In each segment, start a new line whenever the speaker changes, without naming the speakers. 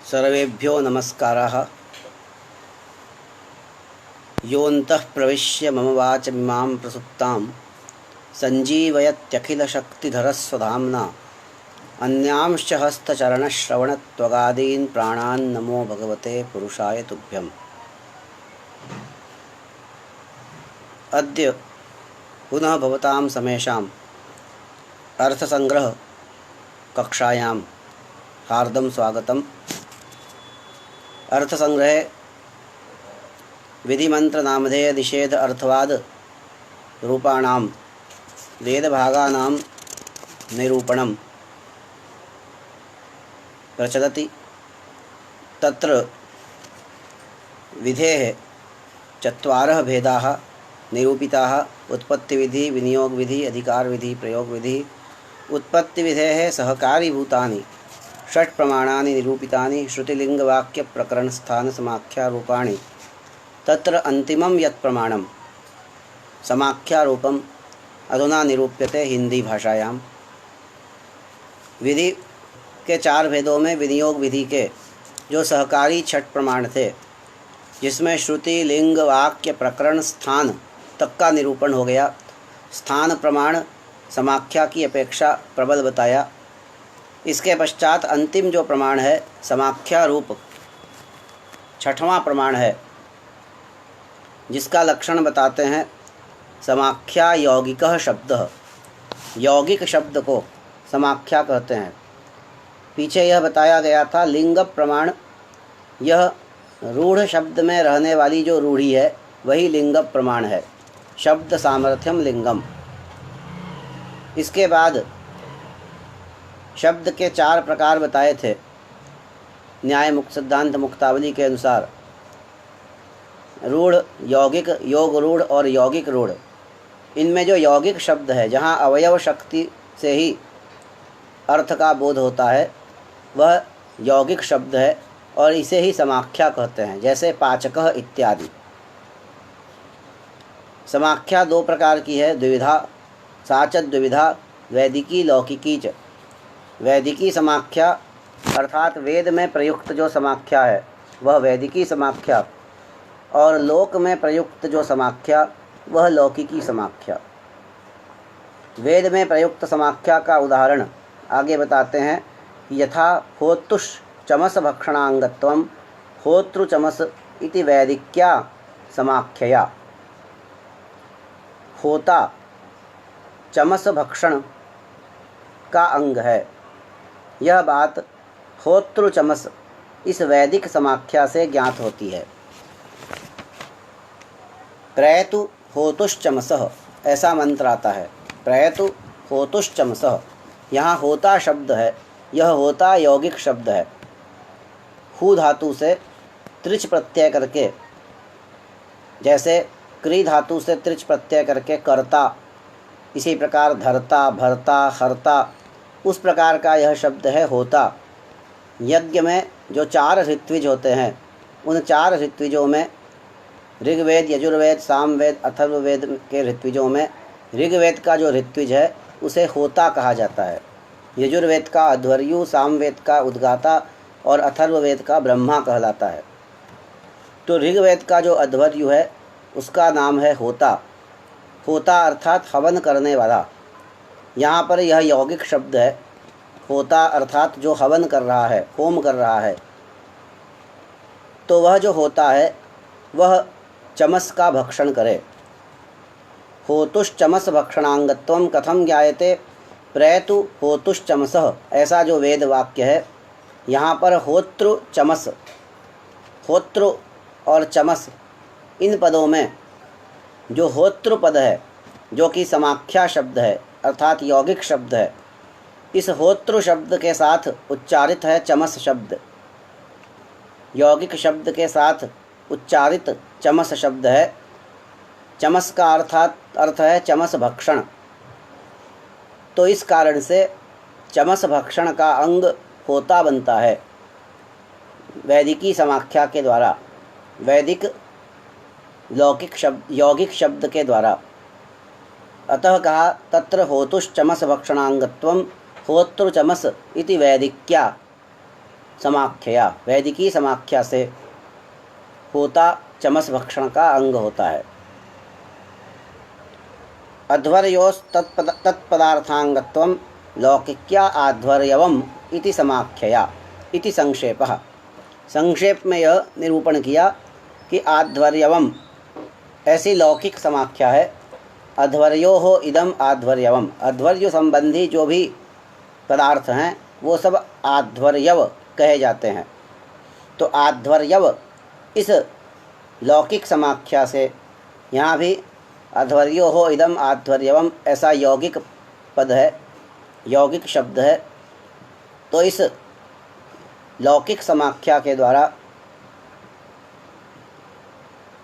सर्वेभ्यो नमस्काराः। योऽन्तः प्रविश्य मम वाचमिमां प्रसुप्तां सञ्जीवयत्यखिलशक्तिधरस्वधाम्ना अन्यांश्च हस्तचरणश्रवणत्वगादीन् प्राणान् नमो भगवते पुरुषाय तुभ्यम्। अद्य पुनः भवतां समेषाम् अर्थसंग्रह कक्षायां हार्दं स्वागतम्। अर्थसंग्रहे विधिमंत्र नामधेय निषेध अर्थवाद रूपाणां वेदभागानां निरूपणं प्रचलति। तत्र विधेः चत्वारः भेदाः निरूपिताः। उत्पत्तिविधि, विनियोगविधि, अधिकारविधि, प्रयोगविधि। उत्पत्तिविधेः सहकारीभूतानि षट् प्रमाणानि निरूपितानि श्रुतिलिङ्गवाक्यप्रकरणस्थानसमाख्यारूपाणि। तत्र अंतिमं यत् प्रमाणं समाख्यारूपम् अधुना निरूप्यते हिंदी भाषायां। विधि के चार भेदों में विनियोग विधि के जो सहकारी छठ प्रमाण थे, जिसमें श्रुति लिंग वाक्य प्रकरण स्थान तक का निरूपण हो गया। स्थान प्रमाण समाख्या की अपेक्षा प्रबल बताया। इसके पश्चात अंतिम जो प्रमाण है समाख्या रूप छठवां प्रमाण है, जिसका लक्षण बताते हैं समाख्या यौगिकः शब्दः। यौगिक शब्द को समाख्या कहते हैं। पीछे यह बताया गया था लिंग प्रमाण, यह रूढ़ शब्द में रहने वाली जो रूढ़ी है वही लिंग प्रमाण है। शब्द सामर्थ्यम लिंगम। इसके बाद शब्द के चार प्रकार बताए थे न्याय मुक्त सिद्धांत मुक्तावली के अनुसार। रूढ़, यौगिक, योग रूढ़ और यौगिक रूढ़। इनमें जो यौगिक शब्द है, जहाँ अवयव शक्ति से ही अर्थ का बोध होता है, वह यौगिक शब्द है और इसे ही समाख्या कहते हैं, जैसे पाचकः इत्यादि। समाख्या दो प्रकार की है, द्विविधा। साच द्विविधा, वैदिकी लौकिकी च। वैदिकी समाख्या अर्थात वेद में प्रयुक्त जो समाख्या है वह वैदिकी समाख्या, और लोक में प्रयुक्त जो समाख्या वह लौकिकी समाख्या। वेद में प्रयुक्त समाख्या का उदाहरण आगे बताते हैं। यथा होतुष चमस भक्षणांगत्वम होतृचमस इति वैदिक्या समाख्यया। होता चमस भक्षण का अंग है, यह बात होतृचमस इस वैदिक समाख्या से ज्ञात होती है। प्रयतु होतुश्चमसः ऐसा मंत्र आता है। प्रयतु होतुश्चमसः, यहाँ होता शब्द है, यह होता यौगिक शब्द है। हु धातु से त्रिच प्रत्यय करके, जैसे क्री धातु से त्रिच प्रत्यय करके कर्ता, इसी प्रकार धर्ता, भरता, हरता, उस प्रकार का यह शब्द है होता। यज्ञ में जो चार ऋत्विज होते हैं, उन चार ऋत्विजों में ऋग्वेद, यजुर्वेद, सामवेद, अथर्ववेद के ऋत्विजों में ऋग्वेद का जो ऋत्विज है उसे होता कहा जाता है। यजुर्वेद का अध्वर्यु, सामवेद का उद्गाता और अथर्ववेद का ब्रह्मा कहलाता है। तो ऋग्वेद का जो अध्वर्यु है उसका नाम है होता। होता अर्थात हवन करने वाला। यहाँ पर यह यौगिक शब्द है। होता अर्थात जो हवन कर रहा है, होम कर रहा है। तो वह जो होता है वह चमस का भक्षण करे। होतुश्चमस भक्षणांगत्वम कथम ज्ञायते प्रयतु होतुश्चमसः, ऐसा जो वेद वाक्य है, यहाँ पर होतृ चमस, होतृ और चमस, इन पदों में जो होतृ पद है, जो कि समाख्या शब्द है अर्थात यौगिक शब्द है, इस होतृ शब्द के साथ उच्चारित है चमस शब्द। यौगिक शब्द के साथ उच्चारित चमस शब्द है। चमस का अर्थ है चमस भक्षण। तो इस कारण से चमस भक्षण का अंग होता बनता है वैदिकी समाख्या के द्वारा, वैदिक लौकिक शब्द, यौगिक शब्द के द्वारा। अतः कहा तत्र होतुश्चमस भक्षणांगत्वम होतृचमस इति वैदिक्या। समाख्या, वैदिकी समाख्या से होता चमस भक्षण का अंग होता है। अध्वर्योस् तत्पदार्थांगत्वं लौकिक्या आध्वर्यवम् इति समाख्यया इति संक्षेपः। संक्षेप में यह निरूपण किया कि आध्वर्यवम ऐसी लौकिक समाख्या है। अध्वर्यो हो इदम आध्वर्यवम, अध्वर्य संबंधी जो भी पदार्थ हैं वो सब आध्वर्यव कहे जाते हैं। तो आध्वर्यव इस लौकिक समाख्या से यहाँ भी अध्वर्यो हो इदम आध्वर्यवम ऐसा यौगिक पद है, यौगिक शब्द है। तो इस लौकिक समाख्या के द्वारा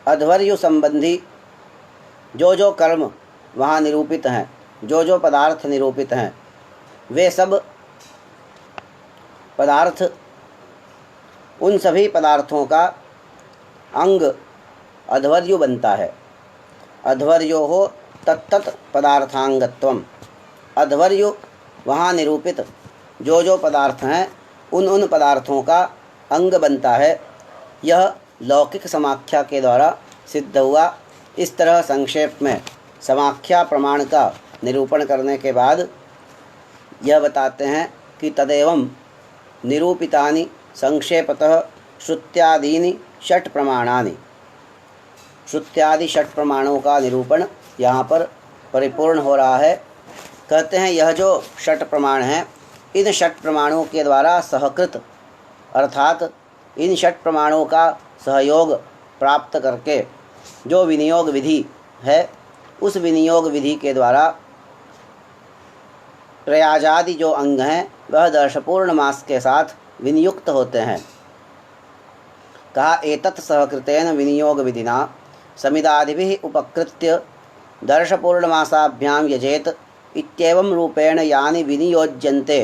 अध्वर्यु संबंधी जो जो कर्म वहाँ निरूपित हैं, जो जो पदार्थ निरूपित हैं, वे सब पदार्थ, उन सभी पदार्थों का अंग अध्वर्यु बनता है। अध्वर्यो हो तत्तत् पदार्थांगत्वम, अध्वर्यु वहाँ निरूपित जो जो पदार्थ हैं उन उन पदार्थों का अंग बनता है। यह लौकिक समाख्या के द्वारा सिद्ध हुआ। इस तरह संक्षेप में समाख्या प्रमाण का निरूपण करने के बाद यह बताते हैं कि तदेवं निरूपितानि संक्षेपतः श्रुत्यादीनि षट् प्रमाणानि, श्रुत्यादि षट् प्रमाणों का निरूपण यहाँ पर परिपूर्ण हो रहा है। कहते हैं यह जो षट् प्रमाण हैं, इन षट् प्रमाणों के द्वारा सहकृत अर्थात इन षट् प्रमाणों का सहयोग प्राप्त करके जो विनियोग विधि है, उस विनियोग विधि के द्वारा प्रयाजादि जो अंग हैं वह दर्शपूर्ण मास के साथ विनियुक्त होते हैं। कहा एतत् सहकृतेन विनियोग विधिना समिदादिभिः उपकृत्य दर्शपूर्णमासाभ्यां यजेत इत्येवं रूपेण यानि विनियोज्यन्ते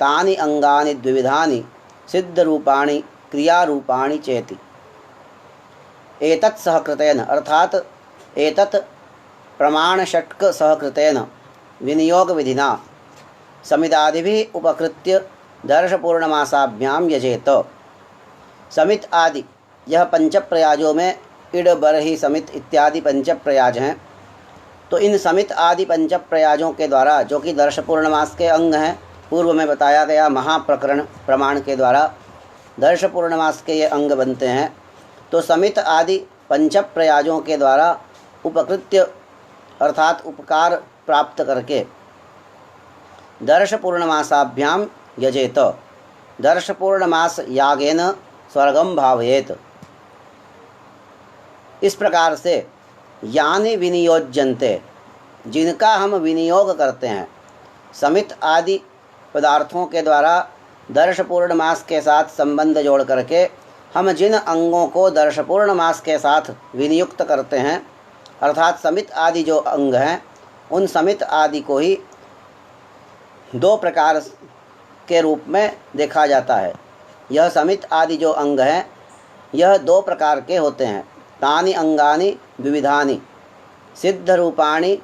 तानि अंगानि द्विविधानि सिद्धरूपाणि क्रियारूपाणि चेति। एतत् सहकृतेन अर्थात एतत् प्रमाण षट्क सहकृतेन विनियोग विधिना समिदादिभिः उपकृत्य दर्शपूर्णमासाभ्यां यजेत। समित आदि, यह पंच प्रयाजों में इड बरहि समित इत्यादि पंच प्रयाज हैं। तो इन समित आदि पंच प्रयाजों के द्वारा जो कि दर्श पूर्णमास के अंग हैं, पूर्व में बताया गया महाप्रकरण प्रमाण के द्वारा दर्श पूर्णमास के ये अंग बनते हैं। तो समित आदि पंच प्रयाजों के द्वारा उपकृत्य अर्थात उपकार प्राप्त करके दर्श पूर्णमासाभ्याम यजेत, दर्श पूर्णमास यागेन स्वर्गम भावयेत। इस प्रकार से यानि विनियोज्यन्ते, जिनका हम विनियोग करते हैं, समित आदि पदार्थों के द्वारा दर्श पूर्णमास के साथ संबंध जोड़ करके हम जिन अंगों को दर्श पूर्णमास के साथ विनियुक्त करते हैं, अर्थात समित आदि जो अंग हैं, उन समित आदि को ही दो प्रकार के रूप में देखा जाता है। यह समित आदि जो अंग हैं यह दो प्रकार के होते हैं। तानि अंगानि विविधानि सिद्ध रूपाणि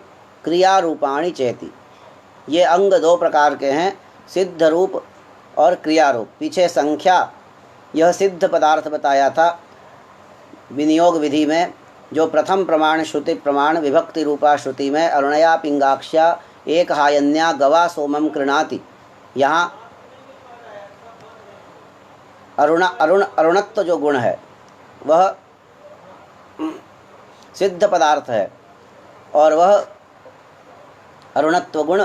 क्रिया रूपाणि चेति। ये अंग दो प्रकार के हैं, सिद्ध रूप और क्रिया रूप। पीछे संख्या यह सिद्ध पदार्थ बताया था विनियोग विधि में, जो प्रथम प्रमाण श्रुति प्रमाण विभक्ति रूपा श्रुति में अरुणया पिंगाक्ष्या एक हायन्या गवा सोमम कृणाति, यहाँ अरुणत्व जो गुण है वह सिद्ध पदार्थ है और वह अरुणत्व गुण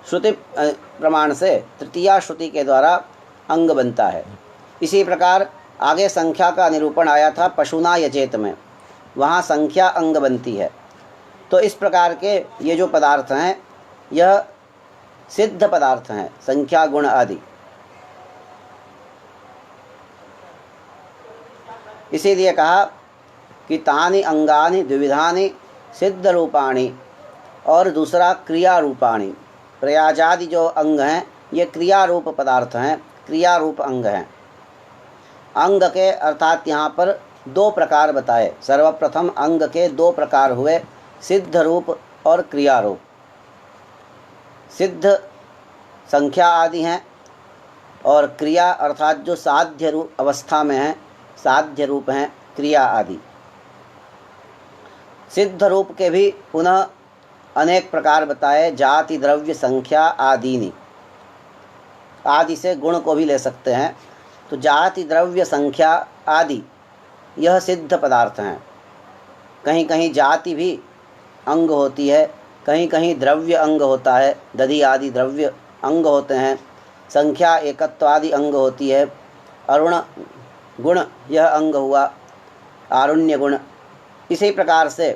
श्रुति प्रमाण से तृतीया श्रुति के द्वारा अंग बनता है। इसी प्रकार आगे संख्या का निरूपण आया था पशुना यजेत में, वहाँ संख्या अंग बनती है। तो इस प्रकार के ये जो पदार्थ हैं यह सिद्ध पदार्थ हैं, संख्या गुण आदि। इसीलिए कहा कि तानि अंगानि द्विविधानि सिद्ध रूपाणि और दूसरा क्रिया रूपाणि। प्रयाजादि जो अंग हैं ये क्रिया रूप पदार्थ हैं, क्रिया रूप अंग हैं। अंग के अर्थात यहाँ पर दो प्रकार बताए। सर्वप्रथम अंग के दो प्रकार हुए, सिद्ध रूप और क्रिया रूप। सिद्ध संख्या आदि हैं, और क्रिया अर्थात जो साध्य रूप अवस्था में है, साध्य रूप हैं क्रिया आदि। सिद्ध रूप के भी पुनः अनेक प्रकार बताए, जाति द्रव्य संख्या आदि। आदि से गुण को भी ले सकते हैं। तो जाति द्रव्य संख्या आदि यह सिद्ध पदार्थ हैं। कहीं कहीं जाति भी अंग होती है, कहीं कहीं द्रव्य अंग होता है, दधि आदि द्रव्य अंग होते हैं, संख्या एकत्व आदि अंग होती है, अरुण गुण यह अंग हुआ, आरुण्य गुण। इसी प्रकार से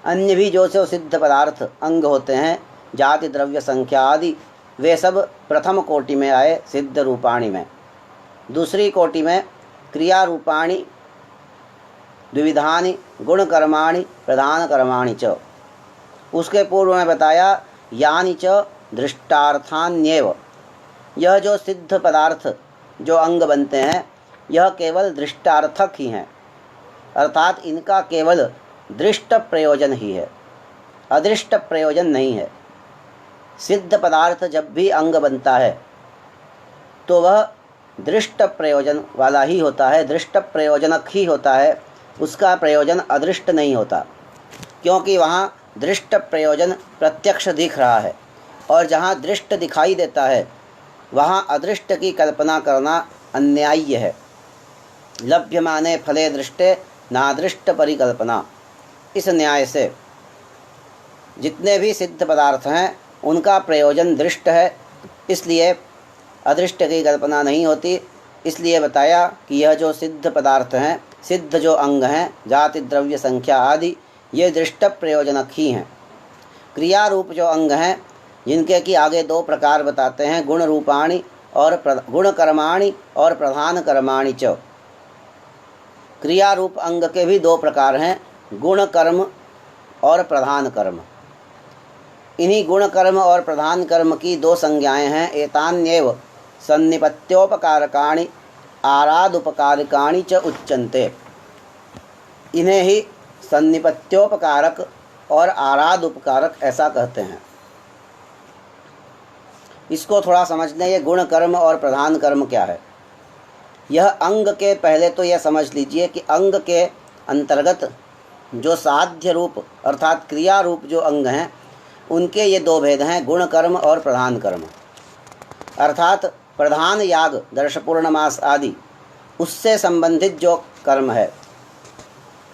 अन्य भी जो से सिद्ध पदार्थ अंग होते हैं, जाति द्रव्य संख्या आदि, वे सब प्रथम कोटि में आए सिद्ध रूपाणि में। दूसरी कोटि में क्रिया रूपाणि द्विविधानि गुण कर्माणि प्रधान कर्माणि च। उसके पूर्व में बताया यानि च दृष्टार्थान्येव। यह जो सिद्ध पदार्थ जो अंग बनते हैं, यह केवल दृष्टार्थक ही हैं, अर्थात इनका केवल दृष्ट प्रयोजन ही है, अदृष्ट प्रयोजन नहीं है। सिद्ध पदार्थ जब भी अंग बनता है तो वह दृष्ट प्रयोजन वाला ही होता है, दृष्ट प्रयोजनक ही होता है, उसका प्रयोजन अदृष्ट नहीं होता, क्योंकि वहाँ दृष्ट प्रयोजन प्रत्यक्ष दिख रहा है, और जहाँ दृष्ट दिखाई देता है वहाँ अदृष्ट की कल्पना करना अन्याय्य है। लभ्यमाने फले दृष्टे नादृष्ट परिकल्पना। इस न्याय से जितने भी सिद्ध पदार्थ हैं उनका प्रयोजन दृष्ट है, इसलिए अदृष्ट की कल्पना नहीं होती। इसलिए बताया कि यह जो सिद्ध पदार्थ हैं, सिद्ध जो अंग हैं, जाति द्रव्य संख्या आदि, ये दृष्ट प्रयोजनक ही हैं। क्रिया रूप जो अंग हैं, जिनके कि आगे दो प्रकार बताते हैं, गुण रूपाणि और गुण कर्माणि और प्रधान कर्माणि च। क्रिया रूप अंग के भी दो प्रकार हैं, गुण कर्म और प्रधान कर्म। इन्हीं गुण कर्म और प्रधान कर्म की दो संज्ञाएं हैं, एतान्येव सन्निपत्योपकारकाणि आरादुपकारकाणि च उच्यन्ते। इन्हें ही सन्निपत्योपकारक और आरादुपकारक ऐसा कहते हैं। इसको थोड़ा समझने, ये गुण कर्म और प्रधान कर्म क्या है। यह अंग के पहले तो यह समझ लीजिए कि अंग के अंतर्गत जो साध्य रूप अर्थात क्रिया रूप जो अंग हैं, उनके ये दो भेद हैं, गुण कर्म और प्रधान कर्म। अर्थात प्रधान याग दर्श पूर्णमास आदि, उससे संबंधित जो कर्म है,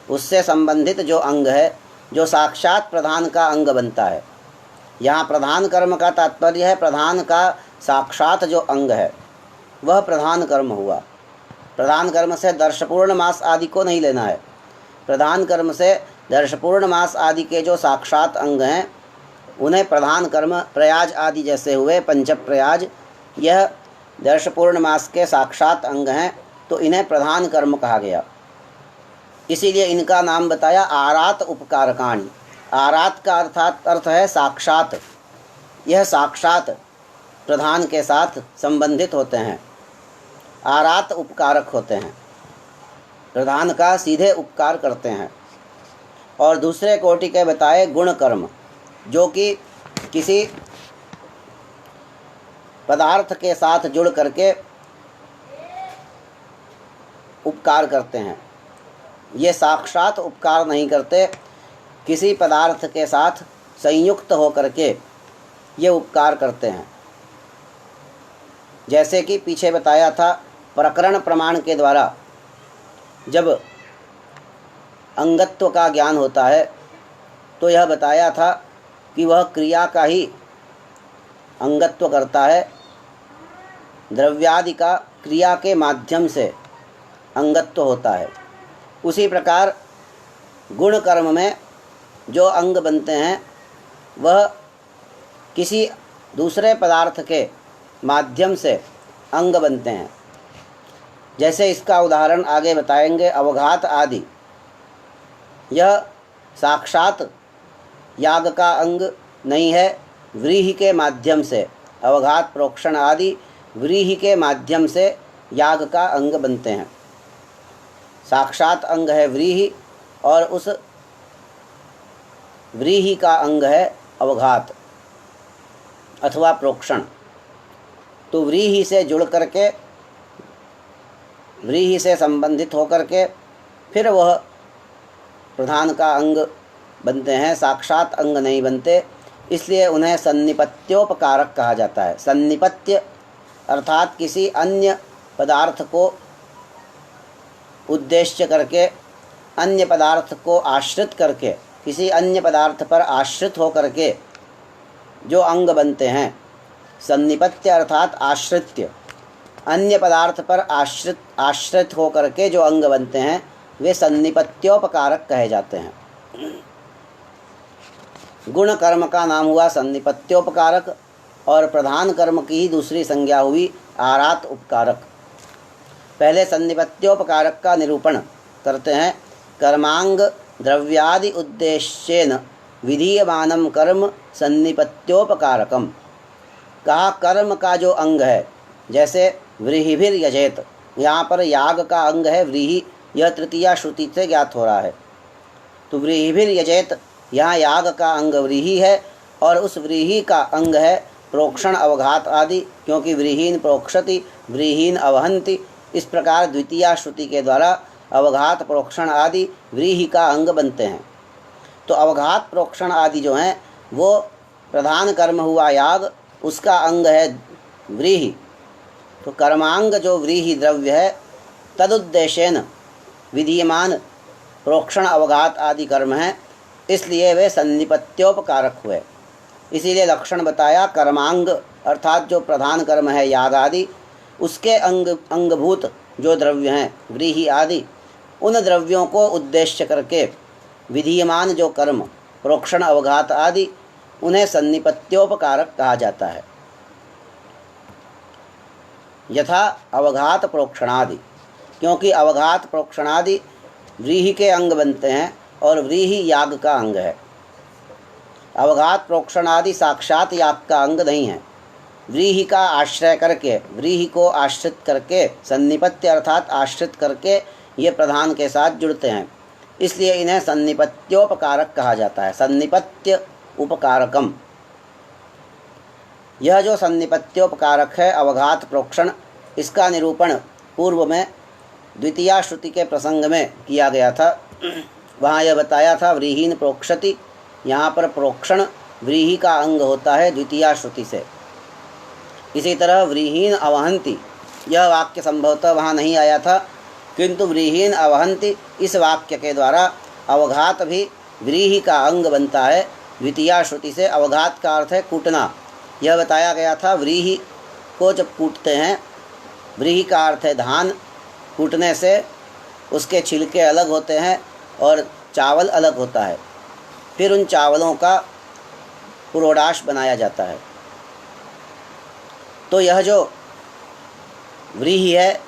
उससे संबंधित जो अंग है, जो साक्षात प्रधान का अंग बनता है। यहाँ प्रधान कर्म का तात्पर्य है प्रधान का साक्षात जो अंग है वह प्रधान कर्म हुआ। प्रधान कर्म से दर्शपूर्ण मास आदि को नहीं लेना है। प्रधान कर्म से दर्शपूर्ण मास आदि के जो साक्षात अंग हैं उन्हें प्रधान कर्म, प्रयाज आदि जैसे हुए पंच प्रयाज, यह दर्शपूर्ण मास के साक्षात अंग हैं, तो इन्हें प्रधान कर्म कहा गया। इसीलिए इनका नाम बताया आरात उपकारकाणि। आरात का अर्थ है साक्षात। यह साक्षात प्रधान के साथ संबंधित होते हैं, आरात उपकारक होते हैं, प्रधान का सीधे उपकार करते हैं। और दूसरे कोटि के बताए गुण कर्म, जो कि किसी पदार्थ के साथ जुड़ करके उपकार करते हैं। ये साक्षात उपकार नहीं करते, किसी पदार्थ के साथ संयुक्त होकर के ये उपकार करते हैं। जैसे कि पीछे बताया था, प्रकरण प्रमाण के द्वारा जब अंगत्व का ज्ञान होता है तो यह बताया था कि वह क्रिया का ही अंगत्व करता है, द्रव्यादि का क्रिया के माध्यम से अंगत्व होता है। उसी प्रकार गुण कर्म में जो अंग बनते हैं वह किसी दूसरे पदार्थ के माध्यम से अंग बनते हैं। जैसे इसका उदाहरण आगे बताएंगे, अवघात आदि, यह साक्षात याग का अंग नहीं है, व्रीहि के माध्यम से, अवघात प्रोक्षण आदि व्रीहि के माध्यम से याग का अंग बनते हैं। साक्षात अंग है व्रीहि और उस व्रीहि का अंग है अवघात अथवा प्रोक्षण। तो व्रीहि से जुड़ करके, व्रीहि से संबंधित होकर के फिर वह प्रधान का अंग बनते हैं, साक्षात अंग नहीं बनते। इसलिए उन्हें सन्निपत्योपकारक कहा जाता है। सन्निपत्य अर्थात किसी अन्य पदार्थ को उद्देश्य करके, अन्य पदार्थ को आश्रित करके, किसी अन्य पदार्थ पर आश्रित हो करके जो अंग बनते हैं। सन्निपत्य अर्थात आश्रित्य, अन्य पदार्थ पर आश्रित हो करके जो अंग बनते हैं वे सन्निपत्योपकारक कहे जाते हैं। गुण कर्म का नाम हुआ सन्निपत्योपकारक और प्रधान कर्म की ही दूसरी संज्ञा हुई आरात उपकारक। पहले सन्निपत्योपकारक का निरूपण करते हैं। कर्मांग द्रव्यादि उद्देश्येन विधीयमानं कर्म सन्निपत्योपकारकम। कहा कर्म का जो अंग है, जैसे व्रीहिभिर यजेत, यहाँ पर याग का अंग है व्रीहि, यह तृतीया श्रुति से ज्ञात हो रहा है। तो व्रीहिभिर यजेत, यहाँ याग का अंग व्रीहि है और उस व्रीहि का अंग है प्रोक्षण अवघात आदि, क्योंकि व्रीहीन प्रोक्षति व्रीहीन अवहंति। इस प्रकार द्वितीया श्रुति के द्वारा अवघात प्रोक्षण आदि व्रीहि का अंग बनते हैं। तो अवघात प्रोक्षण आदि जो हैं वो प्रधान कर्म हुआ याग, उसका अंग है व्रीहि। तो कर्मांग जो व्रीहि द्रव्य है तदुद्देश्येन विधीयमान प्रोक्षण अवघात आदि कर्म हैं, इसलिए वे सन्निपत्योपकारक हुए। इसीलिए लक्षण बताया। कर्मांग अर्थात जो प्रधान कर्म है याग आदि, उसके अंगभूत जो द्रव्य हैं व्रीहि आदि, उन द्रव्यों को उद्देश्य करके विधीयमान जो कर्म प्रोक्षण अवघात आदि, उन्हें सन्निपत्योपकारक कहा जाता है। यथा अवघात प्रोक्षणादि, क्योंकि अवघात प्रोक्षणादि व्रीहि के अंग बनते हैं और व्रीहि याग का अंग है। अवघात प्रोक्षणादि साक्षात याग का अंग नहीं है। व्रीहि का आश्रय करके, व्रीहि को आश्रित करके, सन्निपत्य अर्थात आश्रित करके ये प्रधान के साथ जुड़ते हैं, इसलिए इन्हें सन्निपत्योपकारक कहा जाता है। सन्निपत्य उपकारकम। यह जो सन्निपत्योपकारक है अवघात प्रोक्षण, इसका निरूपण पूर्व में द्वितीया श्रुति के प्रसंग में किया गया था। वहाँ यह बताया था व्रीहीन प्रोक्षति, यहाँ पर प्रोक्षण व्रीहि का अंग होता है द्वितीया श्रुति से। इसी तरह व्रीहीन अवहंति, यह वाक्य संभवतः वहाँ नहीं आया था, किंतु व्रीहीन अवहंति इस वाक्य के द्वारा अवघात भी व्रीहि का अंग बनता है द्वितीया श्रुति से। अवघात का अर्थ है कूटना, यह बताया गया था। व्रीहि को जब कूटते हैं, व्रीहि का अर्थ है धान, कूटने से उसके छिलके अलग होते हैं और चावल अलग होता है, फिर उन चावलों का पुरोडाश बनाया जाता है। तो यह जो व्रीहि है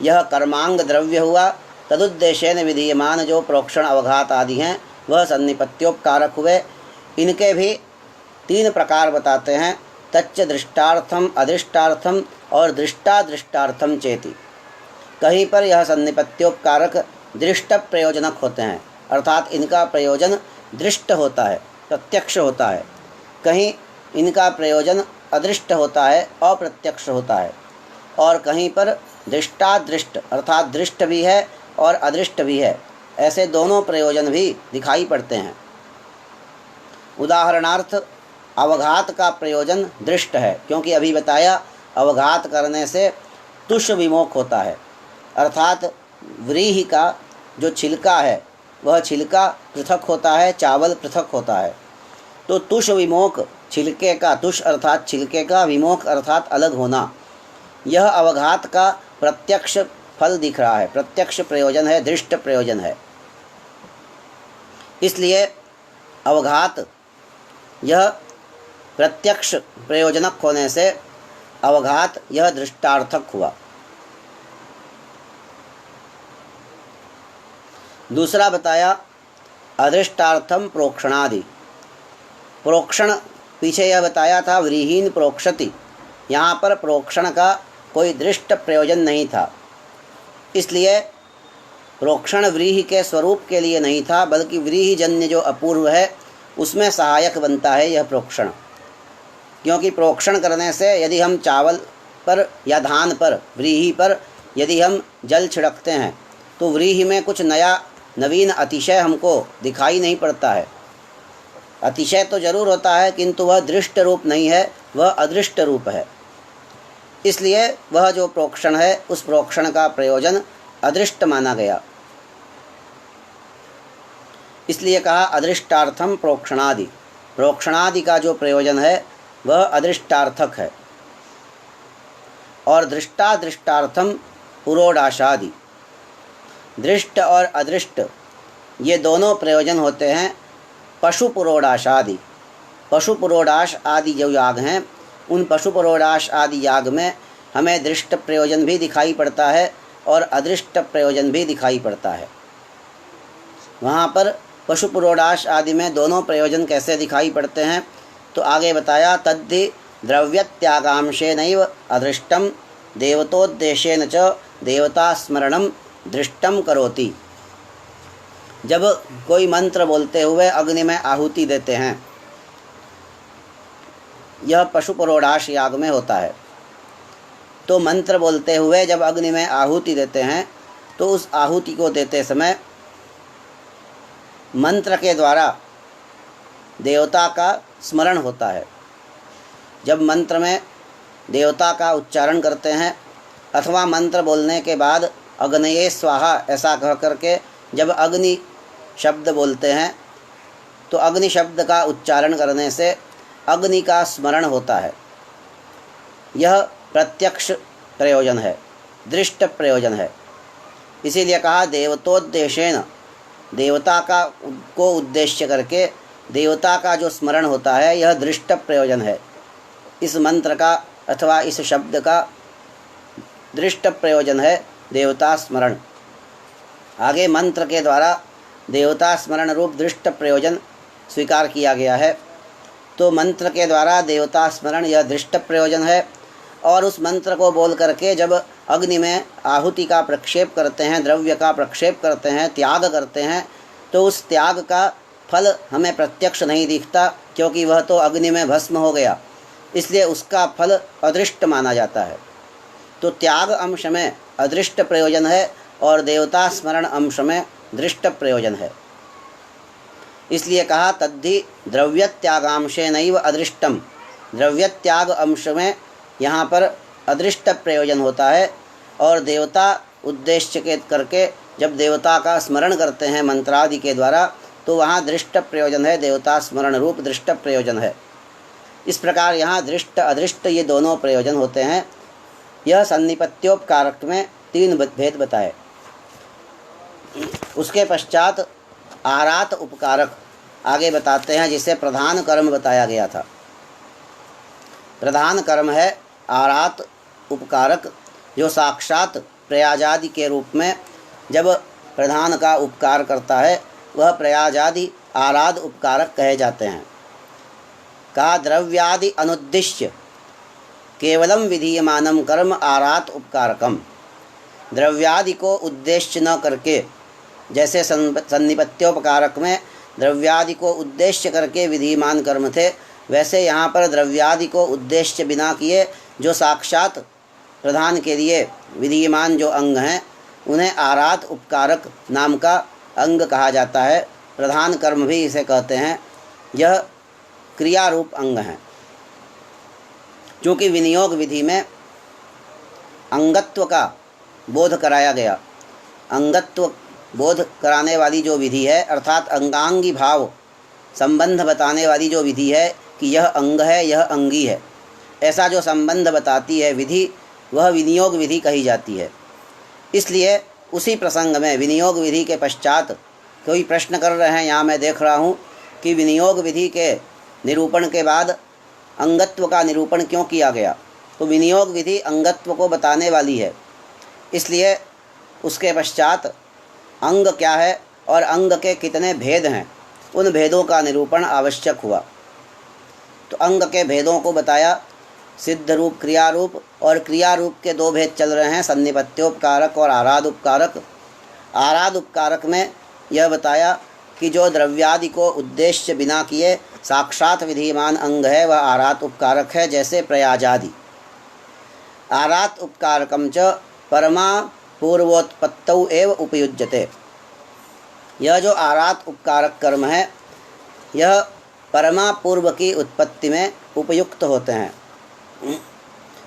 यह कर्मांग द्रव्य हुआ। तदुद्देश्येन विधीयमान जो प्रोक्षण अवघात आदि हैं वह सन्निपत्योपकारक हुए। इनके भी तीन प्रकार बताते हैं। तच्च दृष्टार्थम, अदृष्टार्थम और दृष्टादृष्टार्थम चेति। कहीं पर यह सन्निपत्योपकारक दृष्ट प्रयोजनक होते हैं, अर्थात इनका प्रयोजन दृष्ट होता है, प्रत्यक्ष होता है। कहीं इनका प्रयोजन अदृष्ट होता है, अप्रत्यक्ष होता है। और कहीं पर दृष्टादृष्ट अर्थात दृष्ट भी है और अदृष्ट भी है, ऐसे दोनों प्रयोजन भी दिखाई पड़ते हैं। उदाहरणार्थ अवघात का प्रयोजन दृष्ट है, क्योंकि अभी बताया अवघात करने से तुष विमोक होता है, अर्थात व्रीहि का जो छिलका है वह छिलका पृथक होता है, चावल पृथक होता है। तो तुष विमोक, छिलके का, तुष अर्थात छिलके का, विमोक अर्थात अलग होना, यह अवघात का प्रत्यक्ष फल दिख रहा है, प्रत्यक्ष प्रयोजन है, दृष्ट प्रयोजन है। इसलिए अवघात यह प्रत्यक्ष प्रयोजनक होने से अवघात यह दृष्टार्थक हुआ। दूसरा बताया अदृष्टार्थम प्रोक्षणादि। प्रोक्षण पीछे यह बताया था व्रीहीन प्रोक्षति, यहाँ पर प्रोक्षण का कोई दृष्ट प्रयोजन नहीं था, इसलिए प्रोक्षण व्रीहि के स्वरूप के लिए नहीं था, बल्कि व्रीहि जन्य जो अपूर्व है उसमें सहायक बनता है यह प्रोक्षण। क्योंकि प्रोक्षण करने से यदि हम चावल पर या धान पर, व्रीहि पर यदि हम जल छिड़कते हैं तो व्रीहि में कुछ नया नवीन अतिशय हमको दिखाई नहीं पड़ता है। अतिशय तो जरूर होता है किंतु वह दृष्ट रूप नहीं है, वह अदृष्ट रूप है। इसलिए वह जो प्रोक्षण है उस प्रोक्षण का प्रयोजन अदृष्ट माना गया। इसलिए कहा अदृष्टार्थम प्रोक्षणादि। प्रोक्षणादि का जो प्रयोजन है वह अदृष्टार्थक है। और दृष्टार्थम पुरोडाशादि। दृष्ट और अदृष्ट ये दोनों प्रयोजन होते हैं पशु पुरोडाशादि। पशु पुरोडाश आदि जो याग हैं उन पशु पुरोडाश आदि याग में हमें दृष्ट प्रयोजन भी दिखाई पड़ता है और अदृष्ट प्रयोजन भी दिखाई पड़ता है। वहाँ पर पशु पुरोडाश आदि में दोनों प्रयोजन कैसे दिखाई पड़ते हैं तो आगे बताया तद्धि द्रव्यत्यागांशेनैव अदृष्टम देवतोद्देशेन च देवता स्मरणम दृष्टम करोति। जब कोई मंत्र बोलते हुए अग्नि में आहुति देते हैं, यह पशु पुरोडाश याग में होता है, तो मंत्र बोलते हुए जब अग्नि में आहुति देते हैं तो उस आहुति को देते समय मंत्र के द्वारा देवता का स्मरण होता है। जब मंत्र में देवता का उच्चारण करते हैं अथवा मंत्र बोलने के बाद अग्नये स्वाहा ऐसा कह करके जब अग्नि शब्द बोलते हैं तो अग्नि शब्द का उच्चारण करने से अग्नि का स्मरण होता है। यह प्रत्यक्ष प्रयोजन है, दृष्ट प्रयोजन है। इसीलिए कहा देवतोद्देशेन, देवता को उद्देश्य करके देवता का जो स्मरण होता है यह दृष्ट प्रयोजन है। इस मंत्र का अथवा इस शब्द का दृष्ट प्रयोजन है देवता स्मरण। आगे मंत्र के द्वारा देवता स्मरण रूप दृष्ट प्रयोजन स्वीकार किया गया है। तो मंत्र के द्वारा देवता स्मरण यह दृष्ट प्रयोजन है। और उस मंत्र को बोल करके जब अग्नि में आहुति का प्रक्षेप करते हैं, द्रव्य का प्रक्षेप करते हैं, त्याग करते हैं, तो उस त्याग का फल हमें प्रत्यक्ष नहीं दिखता क्योंकि वह तो अग्नि में भस्म हो गया, इसलिए उसका फल अदृष्ट माना जाता है। तो त्याग अंश में अदृष्ट प्रयोजन है और देवता स्मरण अंश में दृष्ट प्रयोजन है। इसलिए कहा तद्धि द्रव्यत्यागांशेनैव अदृष्टम। द्रव्यत्याग अंश में यहाँ पर अदृष्ट प्रयोजन होता है और देवता उद्देश्य के करके जब देवता का स्मरण करते हैं मंत्रादि के द्वारा तो वहाँ दृष्ट प्रयोजन है, देवता स्मरण रूप दृष्ट प्रयोजन है। इस प्रकार यहाँ दृष्ट अदृष्ट ये दोनों प्रयोजन होते हैं। यह सन्निपत्योपकारक में 3 भेद बताए। उसके पश्चात आरात उपकारक आगे बताते हैं, जिसे प्रधान कर्म बताया गया था। प्रधान कर्म है आरात उपकारक, जो साक्षात प्रयाजादि के रूप में जब प्रधान का उपकार करता है वह प्रयाजादि आराध उपकारक कहे जाते हैं। कहा द्रव्यादि अनुद्दिश्य केवलम विधीयमानम कर्म आरात उपकारकम। द्रव्यादि को उद्देश्य न करके, जैसे सन्निपत्योपकारक में द्रव्यादि को उद्देश्य करके विधिमान कर्म थे, वैसे यहाँ पर द्रव्यादि को उद्देश्य बिना किए जो साक्षात प्रधान के लिए विधिमान जो अंग हैं उन्हें आरात उपकारक नाम का अंग कहा जाता है। प्रधान कर्म भी इसे कहते हैं। यह क्रिया रूप अंग हैं। चूँकि विनियोग विधि में अंगत्व का बोध कराया गया, अंगत्व बोध कराने वाली जो विधि है अर्थात अंगांगी भाव संबंध बताने वाली जो विधि है कि यह अंग है यह अंगी है, ऐसा जो संबंध बताती है विधि, वह विनियोग विधि कही जाती है। इसलिए उसी प्रसंग में विनियोग विधि के पश्चात कोई प्रश्न कर रहे हैं, यहाँ मैं देख रहा हूँ कि विनियोग विधि के निरूपण के बाद अंगत्व का निरूपण क्यों किया गया। तो विनियोग विधि अंगत्व को बताने वाली है, इसलिए उसके पश्चात अंग क्या है और अंग के कितने भेद हैं उन भेदों का निरूपण आवश्यक हुआ। तो अंग के भेदों को बताया, सिद्ध रूप क्रिया रूप, और क्रिया रूप के 2 भेद चल रहे हैं, सन्निपत्योपकारक और आराध उपकारक। आराध उपकारक में यह बताया कि जो द्रव्यादि को उद्देश्य बिना किए साक्षात विधिमान अंग है वह आराध उपकारक है, जैसे प्रयाजादि। आरात उपकारकम च परमा पूर्वोत्पत्तौ एव उपयुज्यते। यह जो आरात उपकारक कर्म है यह परमा पूर्व की उत्पत्ति में उपयुक्त होते हैं।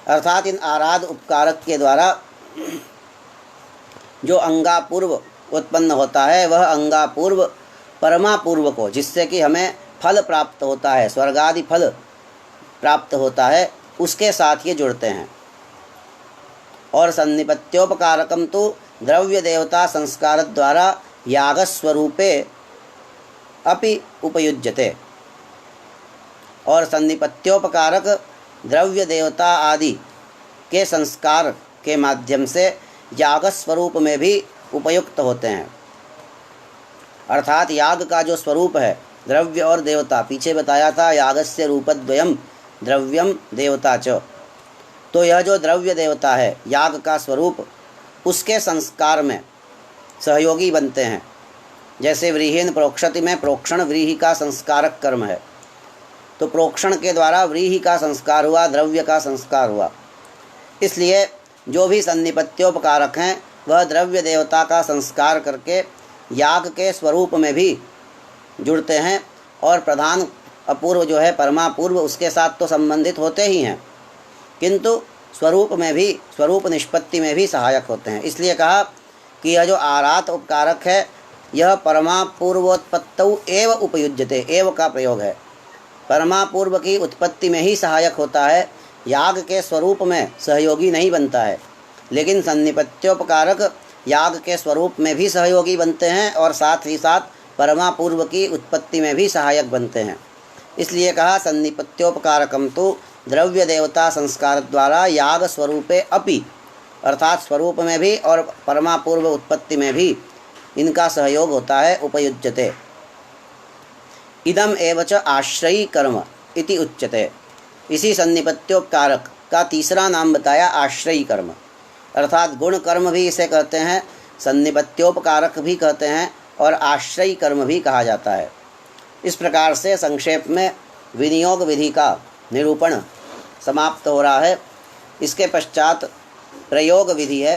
अर्थात इन आराध उपकारक के द्वारा जो अंगापूर्व उत्पन्न होता है वह अंगापूर्व परमापूर्व को, जिससे कि हमें फल प्राप्त होता है, स्वर्गादि फल प्राप्त होता है, उसके साथ ये जुड़ते हैं। और सन्निपत्योपकारकम तो द्रव्य देवता संस्कार द्वारा यागस्वरूपे अपि उपयुज्यते। और सन्निपत्योपकारक द्रव्य देवता आदि के संस्कार के माध्यम से याग स्वरूप में भी उपयुक्त होते हैं। अर्थात याग का जो स्वरूप है द्रव्य और देवता, पीछे बताया था यागस्य रूपद्वयम द्रव्यम देवता च, तो यह जो द्रव्य देवता है याग का स्वरूप, उसके संस्कार में सहयोगी बनते हैं। जैसे व्रीहीन प्रोक्षति में प्रोक्षण व्रीहि का संस्कारक कर्म है, तो प्रोक्षण के द्वारा व्रीहि का संस्कार हुआ, द्रव्य का संस्कार हुआ। इसलिए जो भी सन्निपत्योपकारक हैं वह द्रव्य देवता का संस्कार करके याग के स्वरूप में भी जुड़ते हैं, और प्रधान अपूर्व जो है परमापूर्व उसके साथ तो संबंधित होते ही हैं, किंतु स्वरूप में भी, स्वरूप निष्पत्ति में भी सहायक होते हैं। इसलिए कहा कि यह जो आरात उपकारक है यह परमापूर्वोत्पत्तौ एव उपयुज्यते, एव का प्रयोग है। परमापूर्व की उत्पत्ति में ही सहायक होता है, याग के स्वरूप में सहयोगी नहीं बनता है। लेकिन सन्निपत्योपकारक याग के स्वरूप में भी सहयोगी बनते हैं और साथ ही साथ परमापूर्व की उत्पत्ति में भी सहायक बनते हैं। इसलिए कहा सन्निपत्योपकारकम तो द्रव्य देवता संस्कार द्वारा याग स्वरूपे अपि, अर्थात स्वरूप में भी और परमापूर्व उत्पत्ति में भी इनका सहयोग होता है। उपयुज्यते इदम एवच आश्रयी कर्म इति उच्यते। इसी सन्निपत्योपकारक का तीसरा नाम बताया आश्रयी कर्म, अर्थात गुण कर्म भी इसे कहते हैं, सन्निपत्योपकारक भी कहते हैं और आश्रयी कर्म भी कहा जाता है। इस प्रकार से संक्षेप में विनियोग विधि का निरूपण समाप्त हो रहा है। इसके पश्चात प्रयोग विधि है।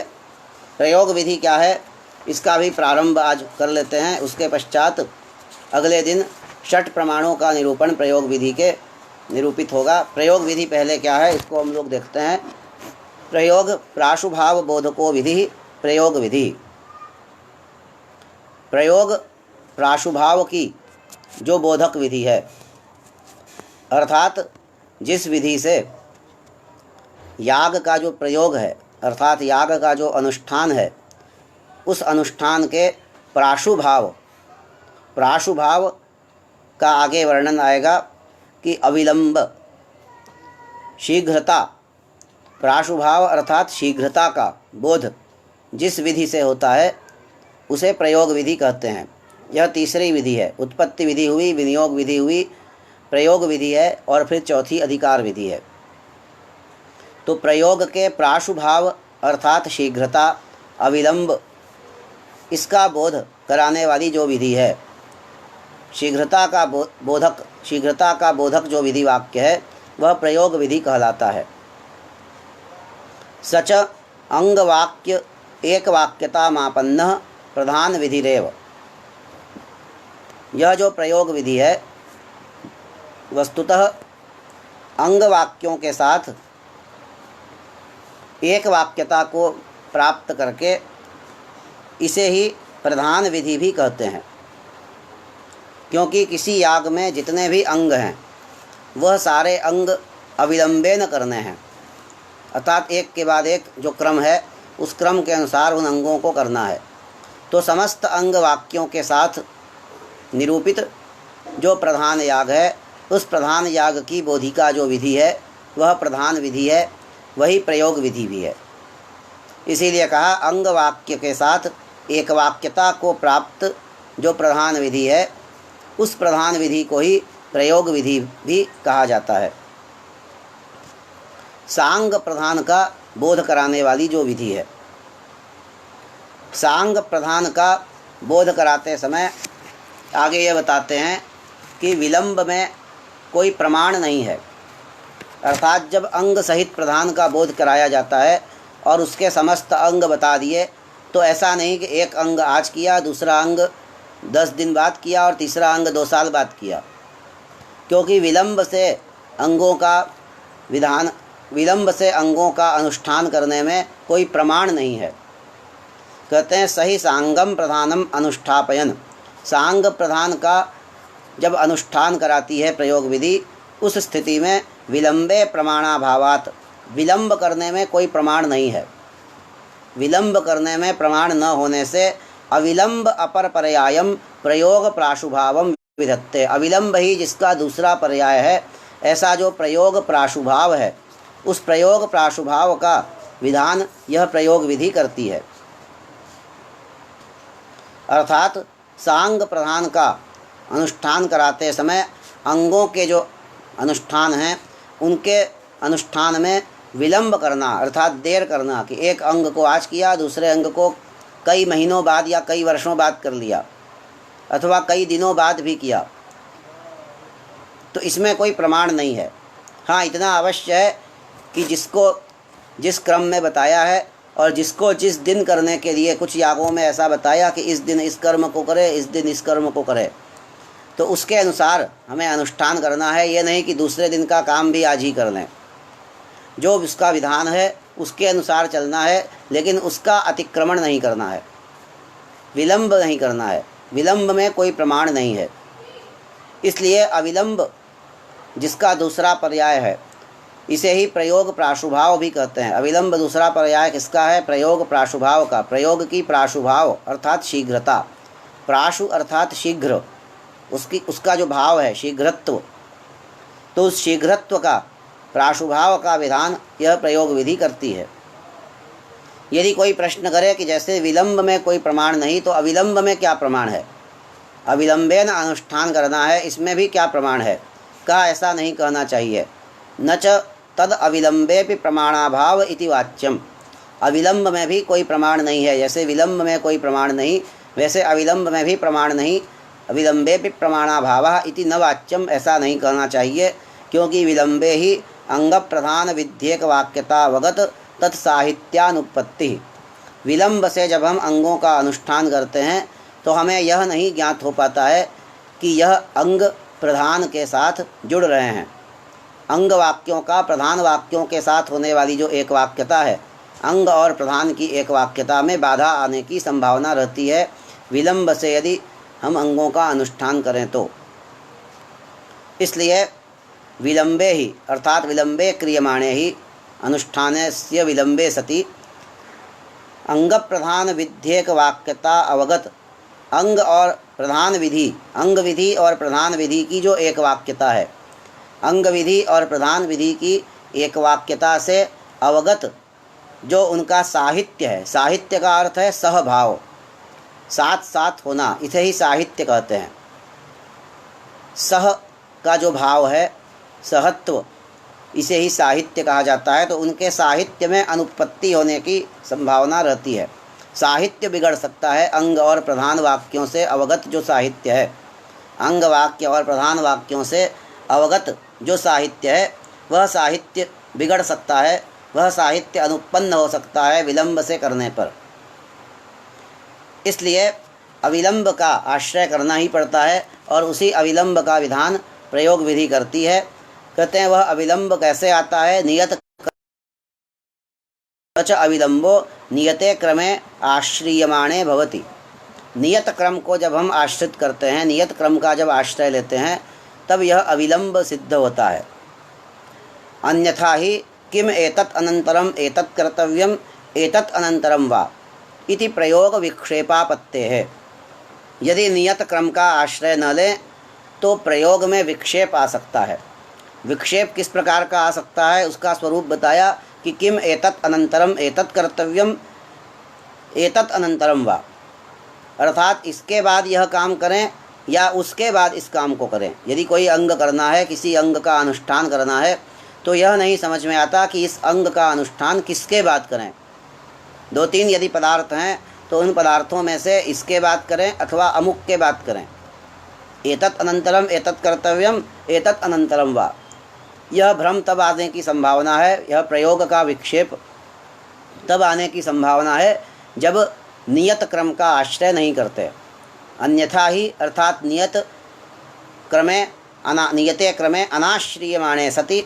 प्रयोग विधि क्या है इसका भी प्रारंभ आज कर लेते हैं। उसके पश्चात अगले दिन षट प्रमाणों का निरूपण प्रयोग विधि के निरूपित होगा। प्रयोग विधि पहले क्या है इसको हम लोग देखते हैं। प्रयोग प्राशुभाव बोधको विधि प्रयोग विधि। प्रयोग प्राशुभाव की जो बोधक विधि है, अर्थात जिस विधि से याग का जो प्रयोग है, अर्थात याग का जो अनुष्ठान है, उस अनुष्ठान के प्राशुभाव का आगे वर्णन आएगा कि अविलंब, शीघ्रता, प्राशुभाव अर्थात शीघ्रता का बोध जिस विधि से होता है उसे प्रयोग विधि कहते हैं। यह तीसरी विधि है। उत्पत्ति विधि हुई, विनियोग विधि हुई, प्रयोग विधि है और फिर चौथी अधिकार विधि है। तो प्रयोग के प्राशुभाव अर्थात शीघ्रता, अविलंब, इसका बोध कराने वाली जो विधि है, शीघ्रता का बोधक जो विधि वाक्य है वह प्रयोग विधि कहलाता है। सच अंगवाक्य एक वाक्यता मापन्न प्रधान विधिरेव। यह जो प्रयोग विधि है वस्तुतः अंग वाक्यों के साथ एक वाक्यता को प्राप्त करके इसे ही प्रधान विधि भी कहते हैं, क्योंकि किसी याग में जितने भी अंग हैं वह सारे अंग अविलंबेन करने हैं, अर्थात एक के बाद एक जो क्रम है उस क्रम के अनुसार उन अंगों को करना है। तो समस्त अंग वाक्यों के साथ निरूपित जो प्रधान याग है, उस प्रधान याग की बोधिका जो विधि है वह प्रधान विधि है, वही प्रयोग विधि भी है। इसीलिए कहा अंग वाक्य के साथ एक वाक्यता को प्राप्त जो प्रधान विधि है उस प्रधान विधि को ही प्रयोग विधि भी कहा जाता है। सांग प्रधान का बोध कराने वाली जो विधि है, सांग प्रधान का बोध कराते समय आगे ये बताते हैं कि विलंब में कोई प्रमाण नहीं है। अर्थात जब अंग सहित प्रधान का बोध कराया जाता है और उसके समस्त अंग बता दिए, तो ऐसा नहीं कि एक अंग आज किया, दूसरा अंग 10 दिन बाद किया और तीसरा अंग 2 साल बाद किया, क्योंकि विलंब से अंगों का अनुष्ठान करने में कोई प्रमाण नहीं है। कहते हैं सही सांगम प्रधानम अनुष्ठापयन, सांग प्रधान का जब अनुष्ठान कराती है प्रयोग विधि, उस स्थिति में विलंबे प्रमाणाभावात, विलंब करने में कोई प्रमाण नहीं है। विलंब करने में प्रमाण न होने से अविलंब अपर पर्यायम प्रयोग प्राशुभावम विधत्ते, अविलंब ही जिसका दूसरा पर्याय है, ऐसा जो प्रयोग प्राशुभाव है, उस प्रयोग प्राशुभाव का विधान यह प्रयोग विधि करती है। अर्थात सांग प्रधान का अनुष्ठान कराते समय अंगों के जो अनुष्ठान हैं उनके अनुष्ठान में विलंब करना, अर्थात देर करना, कि एक अंग को आज किया, दूसरे अंग को कई महीनों बाद या कई वर्षों बाद कर लिया, अथवा कई दिनों बाद भी किया, तो इसमें कोई प्रमाण नहीं है। हाँ, इतना अवश्य है कि जिसको जिस क्रम में बताया है और जिसको जिस दिन करने के लिए, कुछ यागों में ऐसा बताया कि इस दिन इस कर्म को करे, इस दिन इस कर्म को करे, तो उसके अनुसार हमें अनुष्ठान करना है। ये नहीं कि दूसरे दिन का काम भी आज ही कर लें। जो उसका विधान है उसके अनुसार चलना है, लेकिन उसका अतिक्रमण नहीं करना है, विलंब नहीं करना है। विलंब में कोई प्रमाण नहीं है, इसलिए अविलंब जिसका दूसरा पर्याय है, इसे ही प्रयोग प्राशुभाव भी कहते हैं। अविलंब दूसरा पर्याय किसका है? प्रयोग प्राशुभाव का। प्रयोग की प्राशुभाव अर्थात शीघ्रता, प्राशु अर्थात शीघ्र, उसका जो भाव है शीघ्रत्व, तो उस शीघ्रत्व का, प्राशुभाव का विधान यह प्रयोग विधि करती है। यदि कोई प्रश्न करे कि जैसे विलंब में कोई प्रमाण नहीं, तो अविलंब में क्या प्रमाण है? अविलंबेन अनुष्ठान करना है, इसमें भी क्या प्रमाण है? कहा ऐसा नहीं कहना चाहिए। न च तद अविलंबे भी प्रमाणाभाव इति वाच्यम, अविलंब में भी कोई प्रमाण नहीं है। जैसे विलंब में कोई प्रमाण नहीं, वैसे अविलंब में भी प्रमाण नहीं। अविलंबे भी प्रमाणाभावः इति न वाच्यम, ऐसा नहीं कहना चाहिए, क्योंकि विलंबे ही अंग प्रधान विध्येक वाक्यतावगत तत्साहित्यानुपत्ति। विलंब से जब हम अंगों का अनुष्ठान करते हैं तो हमें यह नहीं ज्ञात हो पाता है कि यह अंग प्रधान के साथ जुड़ रहे हैं। अंग वाक्यों का प्रधान वाक्यों के साथ होने वाली जो एक वाक्यता है, अंग और प्रधान की एक वाक्यता में बाधा आने की संभावना रहती है विलंब से, यदि हम अंगों का अनुष्ठान करें तो। इसलिए विलंबे ही अर्थात विलंबे क्रियमाणे ही अनुष्ठानस्य विलंबे सति अंग प्रधान विध्येक वाक्यता अवगत, अंग और प्रधान विधि, अंग विधि और प्रधान विधि की जो एक वाक्यता है, अंग विधि और प्रधान विधि की एक वाक्यता से अवगत जो उनका साहित्य है, साहित्य का अर्थ है सहभाव, साथ साथ होना, इसे ही साहित्य कहते हैं। सह का जो भाव है, सहत्व, इसे ही साहित्य कहा जाता है। तो उनके साहित्य में अनुपत्ति होने की संभावना रहती है। साहित्य बिगड़ सकता है अंग और प्रधान वाक्यों से अवगत जो साहित्य है, अंग वाक्य और प्रधान वाक्यों से अवगत जो साहित्य है, वह साहित्य बिगड़ सकता है, वह साहित्य अनुत्पन्न हो सकता है विलंब से करने पर। इसलिए अविलंब का आश्रय करना ही पड़ता है और उसी अविलंब का विधान प्रयोग विधि करती है। कहते हैं वह अविलंब कैसे आता है? नियत अविलंबो नियते क्रमे आश्रियमाणे भवति। नियत क्रम को जब हम आश्रित करते हैं, नियत क्रम का जब आश्रय लेते हैं, तब यह अविलंब सिद्ध होता है। अन्यथा ही किम एतत् अनंतरम एतत् कर्तव्यम एतत् अनंतरम वा इति प्रयोग विक्षेपापत्ते है। यदि नियत क्रम का आश्रय न लें तो प्रयोग में विक्षेप आ सकता है। विक्षेप किस प्रकार का आ सकता है उसका स्वरूप बताया कि किम एतत् अनंतरम एतत् कर्तव्यम एतत् अनंतरम वा, अर्थात इसके बाद यह काम करें या उसके बाद इस काम को करें। यदि कोई अंग करना है, किसी अंग का अनुष्ठान करना है, तो यह नहीं समझ में आता कि इस अंग का अनुष्ठान किसके बाद करें। 2-3 यदि पदार्थ हैं तो उन पदार्थों में से इसके बाद करें अथवा अमुक के बाद करें। एतत् अनंतरम एतत् कर्तव्यम एतत् अनंतरम वा, यह भ्रम तब आने की संभावना है, यह प्रयोग का विक्षेप तब आने की संभावना है जब नियत क्रम का आश्रय नहीं करते। अन्यथा ही अर्थात नियते क्रमे अनाश्रियमाणे सति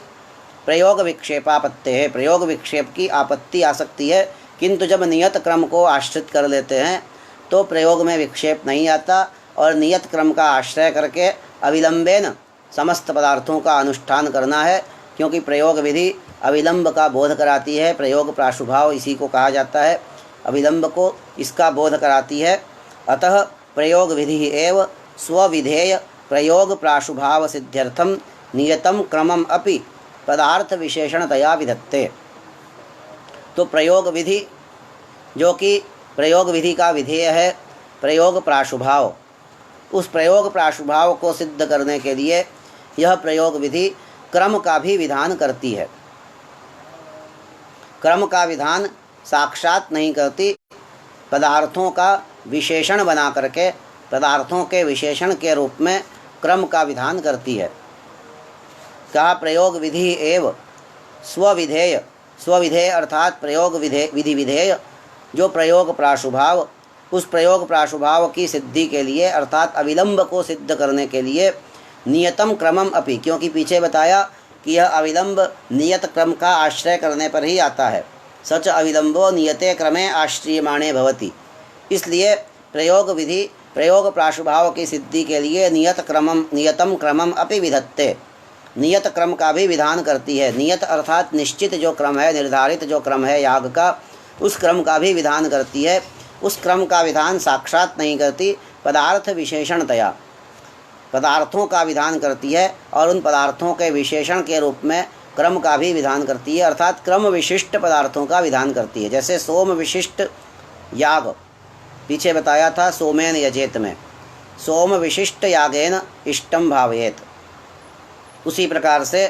प्रयोग विक्षेपापत्ति है, प्रयोग विक्षेप की आपत्ति आ सकती है। किंतु जब नियत क्रम को आश्रित कर लेते हैं तो प्रयोग में विक्षेप नहीं आता और नियत क्रम का आश्रय करके अविलंबेन समस्त पदार्थों का अनुष्ठान करना है, क्योंकि प्रयोग विधि अविलंब का बोध कराती है। प्रयोग प्राशुभाव इसी को कहा जाता है, अविलंब को इसका बोध कराती है। अतः प्रयोग विधि एव स्वविधेय प्रयोग प्राशुभाव सिद्ध्यर्थम नियतम क्रमम अपि पदार्थ विशेषणतया विधत्ते। तो प्रयोग विधि, जो कि प्रयोग विधि का विधेय है प्रयोग प्राशुभाव, उस प्रयोग प्राशुभाव को सिद्ध करने के लिए यह प्रयोग विधि क्रम का भी विधान करती है। क्रम का विधान साक्षात नहीं करती, पदार्थों का विशेषण बना करके पदार्थों के विशेषण के रूप में क्रम का विधान करती है। कहा प्रयोग विधि एव स्वविधेय, स्वविधेय अर्थात प्रयोग विधि विधेय, जो प्रयोग प्राशुभाव, उस प्रयोग प्राशुभाव की सिद्धि के लिए अर्थात अविलंब को सिद्ध करने के लिए नियतम क्रमम अपि, क्योंकि पीछे बताया कि यह अविलंब नियत क्रम का आश्रय करने पर ही आता है। सच अविलंबो नियते क्रमे आश्रियमाणे भवति। इसलिए प्रयोग विधि प्रयोग प्राशुभाव की सिद्धि के लिए नियतम क्रमम अपि विधत्ते, नियत क्रम का भी विधान करती है। नियत अर्थात निश्चित जो क्रम है, निर्धारित जो क्रम है याग का, उस क्रम का भी विधान करती है। उस क्रम का विधान साक्षात नहीं करती, पदार्थ विशेषणतया पदार्थों का विधान करती है और उन पदार्थों के विशेषण के रूप में क्रम का भी विधान करती है, अर्थात क्रम विशिष्ट पदार्थों का विधान करती है। जैसे सोम विशिष्ट याग पीछे बताया था, सोमेन यजेत में, सोम विशिष्ट यागेन इष्टम भावेत। उसी प्रकार से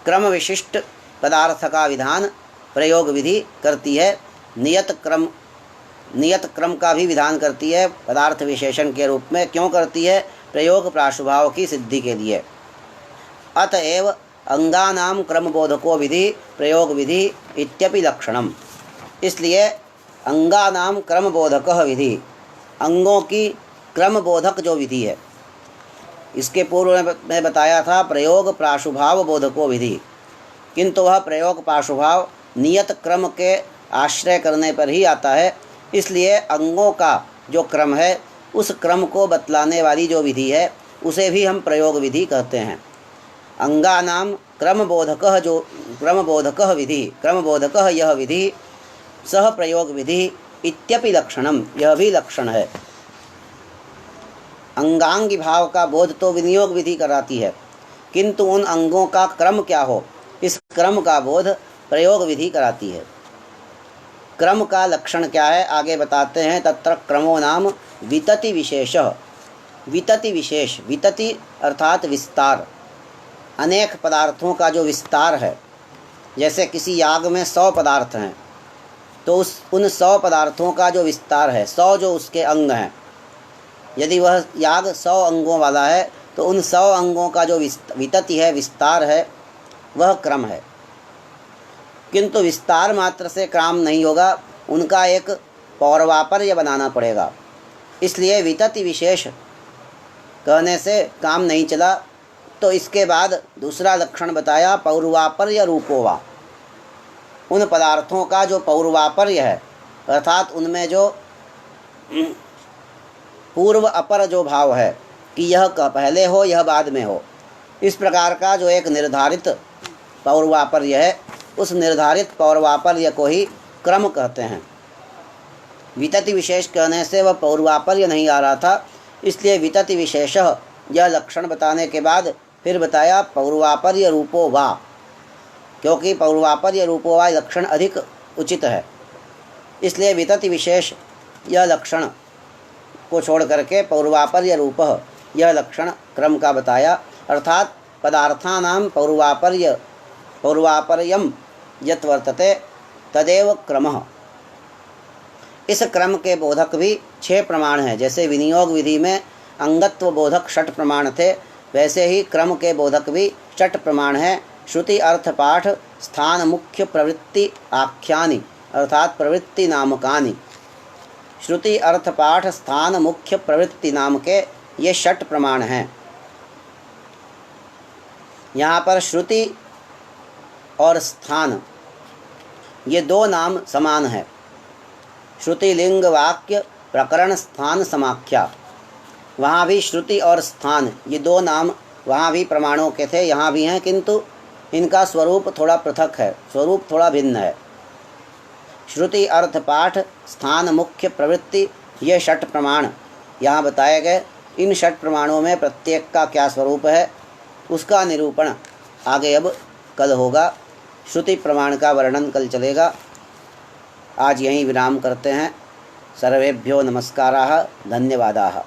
क्रम विशिष्ट पदार्थ का विधान प्रयोग विधि करती है। नियत क्रम का भी विधान करती है पदार्थ विशेषण के रूप में। क्यों करती है? प्रयोग प्राशुभाव की सिद्धि के लिए। अतएव अंगानाम क्रम बोधको विधि प्रयोग विधि इत्यपि लक्षणम। इसलिए अंगानाम क्रम बोधक विधि, अंगों की क्रम बोधक जो विधि है, इसके पूर्व में बताया था प्रयोग प्राशुभाव बोधको विधि, किंतु वह प्रयोग प्राशुभाव नियत क्रम के आश्रय करने पर ही आता है। इसलिए अंगों का जो क्रम है, उस क्रम को बतलाने वाली जो विधि है, उसे भी हम प्रयोग विधि कहते हैं। अंगानाम क्रम बोधक विधि, क्रम बोधक यह विधि, सह प्रयोग विधि इत्यपि लक्षणम, यह भी लक्षण है। अंगांगी भाव का बोध तो विनियोग विधि कराती है, किंतु उन अंगों का क्रम क्या हो, इस क्रम का बोध प्रयोग विधि कराती है। क्रम का लक्षण क्या है आगे बताते हैं। तत्र क्रमो नाम वितति विशेष। वितति विशेष, वितति अर्थात विस्तार, अनेक पदार्थों का जो विस्तार है। जैसे किसी याग में 100 पदार्थ हैं, तो उन 100 पदार्थों का जो विस्तार है, 100 जो उसके अंग हैं, यदि वह याग 100 अंगों वाला है तो उन 100 अंगों का जो वितति है, विस्तार है, वह क्रम है। किंतु विस्तार मात्र से काम नहीं होगा, उनका एक पौर्वापर्य बनाना पड़ेगा। इसलिए वितति विशेष कहने से काम नहीं चला। तो इसके बाद दूसरा लक्षण बताया पौर्वापर्य रूपोवा। उन पदार्थों का जो पौर्वापर्य है, अर्थात उनमें जो पूर्व अपर जो भाव है कि यह पहले हो यह बाद में हो, इस प्रकार का जो एक निर्धारित पौर्वापर्य है, उस निर्धारित पौर्वापर्य को ही क्रम कहते हैं। वितति विशेष कहने से वह पौर्वापर्य नहीं आ रहा था, इसलिए वितति विशेष यह लक्षण बताने के बाद फिर बताया पौर्वापर्य रूपो वा, क्योंकि पौर्वापर्य रूपो वा लक्षण अधिक उचित है। इसलिए वितति विशेष यह लक्षण को छोड़ करके पौर्वापर्य रूप यह लक्षण क्रम का बताया। अर्थात पदार्थानां पौर्वापर्यम यत् वर्तते तदेव क्रमः। इस क्रम के बोधक भी 6 प्रमाण हैं। जैसे विनियोग विधि में अंगत्व बोधक 6 प्रमाण थे, वैसे ही क्रम के बोधक भी 6 प्रमाण हैं। श्रुति अर्थ पाठ स्थान मुख्य प्रवृत्ति आख्यानि अर्थात प्रवृत्ति नामकानि। श्रुति अर्थ पाठ स्थान मुख्य प्रवृत्ति नाम के ये 6 प्रमाण हैं। यहाँ पर श्रुति और स्थान ये 2 नाम समान है। श्रुति लिंग वाक्य प्रकरण स्थान समाख्या, वहाँ भी श्रुति और स्थान ये 2 नाम वहाँ भी प्रमाणों के थे, यहाँ भी हैं, किंतु इनका स्वरूप थोड़ा पृथक है, स्वरूप थोड़ा भिन्न है। श्रुति अर्थ पाठ स्थान मुख्य प्रवृत्ति ये 6 प्रमाण यहाँ बताए गए। इन 6 प्रमाणों में प्रत्येक का क्या स्वरूप है उसका निरूपण आगे अब कल होगा। श्रुति प्रमाण का वर्णन कल चलेगा। आज यहीं विराम करते हैं। सर्वेभ्यो नमस्काराः, धन्यवादाः।